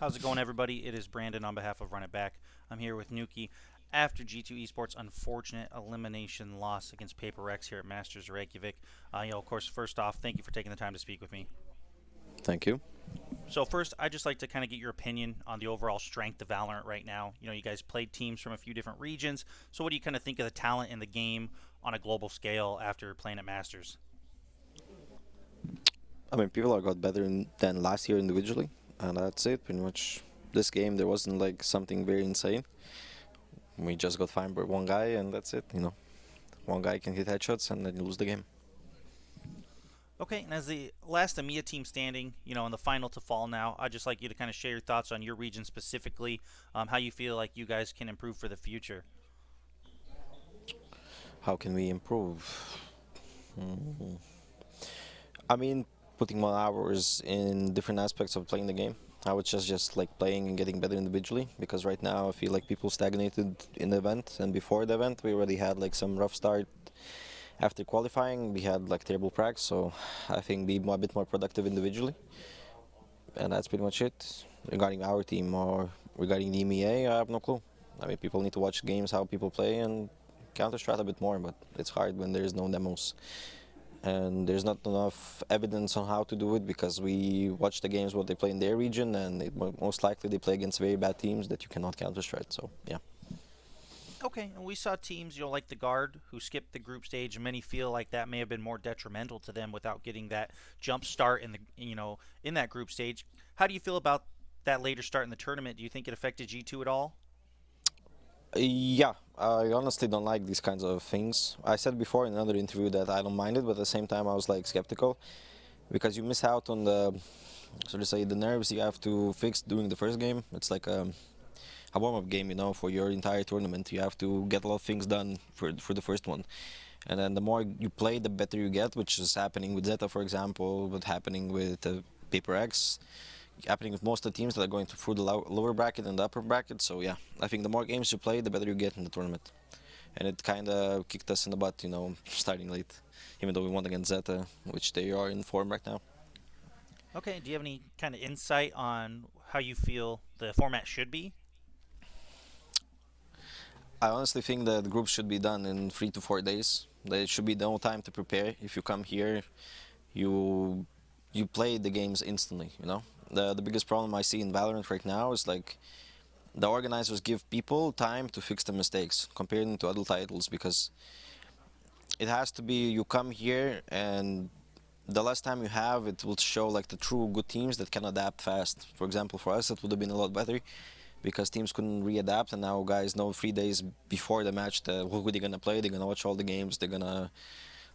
How's it going, everybody? It is Brandon on behalf of Run It Back. I'm here with Nukkye after G2 Esports' unfortunate elimination loss against Paper Rex here at Masters Reykjavik. Of course, first off, thank you for taking the time to speak with me. Thank you. So first, I'd just like to kind of get your opinion on the overall strength of Valorant right now. You guys played teams from a few different regions. So what do you kind of think of the talent in the game on a global scale after playing at Masters? I mean, people are got better than last year individually, and that's it. Pretty much, this game there wasn't like something very insane. We just got fined by one guy, and that's it. One guy can hit headshots, and then you lose the game. Okay, and as the last EMEA team standing, in the final to fall now, I'd just like you to kind of share your thoughts on your region specifically, how you feel like you guys can improve for the future. How can we improve? Mm. I mean, putting more hours in different aspects of playing the game. I would just like playing and getting better individually, because right now I feel like people stagnated in the event, and before the event we already had like some rough start. After qualifying we had like terrible pracs, so I think be a bit more productive individually, and that's pretty much it. Regarding our team or regarding the EMEA, I have no clue. I mean, people need to watch games, how people play, and counter-strat a bit more, but it's hard when there's no demos. And there's not enough evidence on how to do it, because we watch the games what they play in their region, and most likely they play against very bad teams that you cannot counter-strat, so yeah. Okay, and we saw teams, like the Guard, who skipped the group stage, and many feel like that may have been more detrimental to them without getting that jump start in that group stage. How do you feel about that later start in the tournament? Do you think it affected G2 at all? Yeah, I honestly don't like these kinds of things. I said before in another interview that I don't mind it, but at the same time I was like skeptical, because you miss out on the, so to say, the nerves you have to fix during the first game. It's like a warm-up game, for your entire tournament. You have to get a lot of things done for the first one. And then the more you play, the better you get, which is happening with Zeta, for example, but happening with Paper X, happening with most of the teams that are going through the lower bracket and the upper bracket. So yeah, I think the more games you play, the better you get in the tournament. And it kind of kicked us in the butt, starting late, even though we won against Zeta, which they are in form right now. Okay, do you have any kind of insight on how you feel the format should be? I honestly think that the groups should be done in 3 to 4 days. There should be no time to prepare. If you come here, you you play the games instantly. The biggest problem I see in Valorant right now is like the organizers give people time to fix the mistakes compared to other titles, because it has to be you come here, and the less time you have, it will show like the true good teams that can adapt fast. For example, for us it would have been a lot better, because teams couldn't readapt, and now guys know 3 days before the match who they're gonna play. They're gonna watch all the games. They're gonna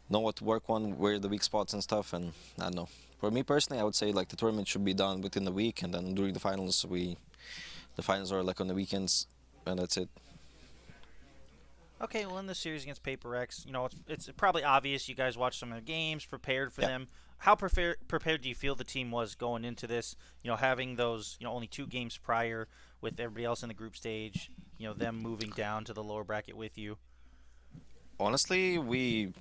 know what to work on, where the weak spots and stuff. And I don't know. For me personally, I would say like the tournament should be done within the week, and then during the finals, the finals are like on the weekends, and that's it. Okay, well, in the series against Paper X, it's probably obvious you guys watched some of the games, prepared for Yeah. them. How prepared do you feel the team was going into this? Having those, only 2 games prior with everybody else in the group stage, them moving down to the lower bracket with you. Honestly, we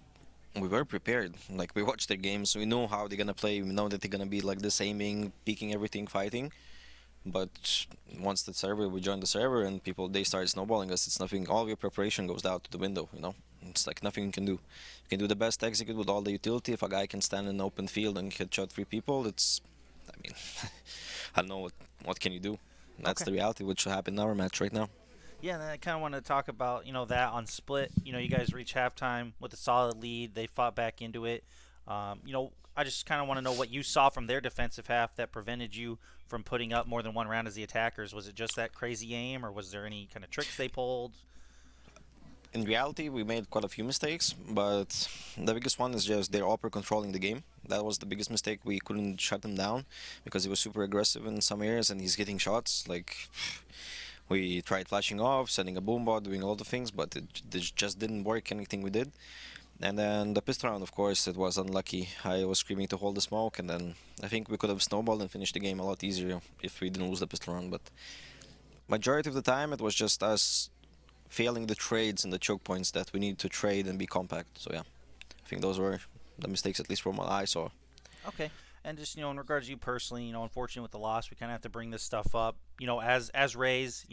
were prepared. Like, we watched their games. We know how they're gonna play. We know that they're gonna be like this, aiming, peeking everything, fighting. But once the server, we joined the server, and people, they started snowballing us. It's nothing. All your preparation goes out to the window. It's like nothing you can do. You can do the best execute with all the utility. If a guy can stand in an open field and headshot 3 people, I mean, I don't know what can you do. That's Okay. the reality, which happened in our match right now. Yeah, and I kind of want to talk about that on split. You guys reach halftime with a solid lead. They fought back into it. I just kind of want to know what you saw from their defensive half that prevented you from putting up more than one round as the attackers. Was it just that crazy aim, or was there any kind of tricks they pulled? In reality, we made quite a few mistakes, but the biggest one is just their upper controlling the game. That was the biggest mistake. We couldn't shut him down because he was super aggressive in some areas, and he's getting shots. Like, we tried flashing off, sending a boom bot, doing a lot of things, but it just didn't work, anything we did. And then the pistol round, of course, it was unlucky. I was screaming to hold the smoke, and then I think we could have snowballed and finished the game a lot easier if we didn't lose the pistol round. But majority of the time, it was just us failing the trades and the choke points that we need to trade and be compact. So yeah, I think those were the mistakes, at least from what I saw. Okay. And just in regards to you personally, unfortunately with the loss, we kind of have to bring this stuff up. As Rays,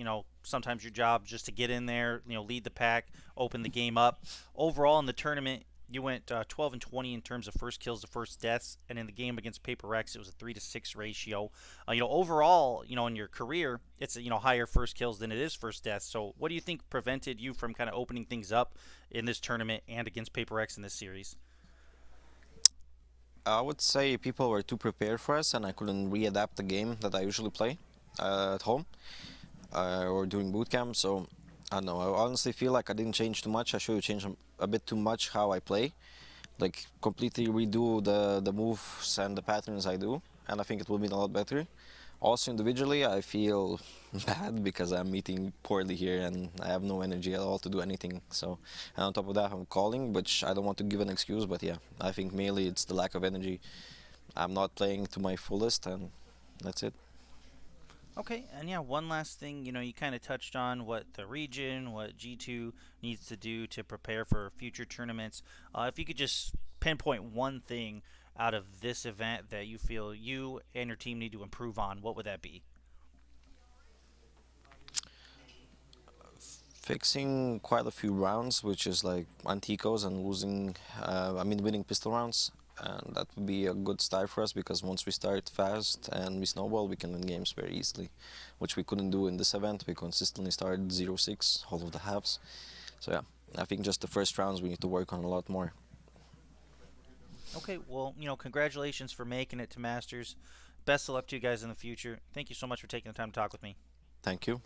sometimes your job is just to get in there, lead the pack, open the game up. Overall in the tournament, you went 12 and 20 in terms of first kills to first deaths, and in the game against Paper X, it was a 3-to-6 ratio. Overall, in your career, it's higher first kills than it is first deaths. So, what do you think prevented you from kind of opening things up in this tournament and against Paper X in this series? I would say people were too prepared for us, and I couldn't readapt the game that I usually play at home or during boot camp. So I don't know. I honestly feel like I didn't change too much. I should have changed a bit too much how I play, like completely redo the moves and the patterns I do, and I think it will be a lot better. Also individually, I feel bad because I'm eating poorly here and I have no energy at all to do anything. So, and on top of that, I'm calling, which I don't want to give an excuse, but yeah, I think mainly it's the lack of energy. I'm not playing to my fullest, and that's it. Okay, and yeah, one last thing, you kind of touched on what the region, what G2 needs to do to prepare for future tournaments. If you could just pinpoint one thing out of this event that you feel you and your team need to improve on, what would that be? Fixing quite a few rounds, which is like anticos and losing, winning pistol rounds. And that would be a good start for us because once we start fast and we snowball, we can win games very easily, which we couldn't do in this event. We consistently started 0-6 all of the halves. So yeah, I think just the first rounds we need to work on a lot more. Okay, well, congratulations for making it to Masters. Best of luck to you guys in the future. Thank you so much for taking the time to talk with me. Thank you.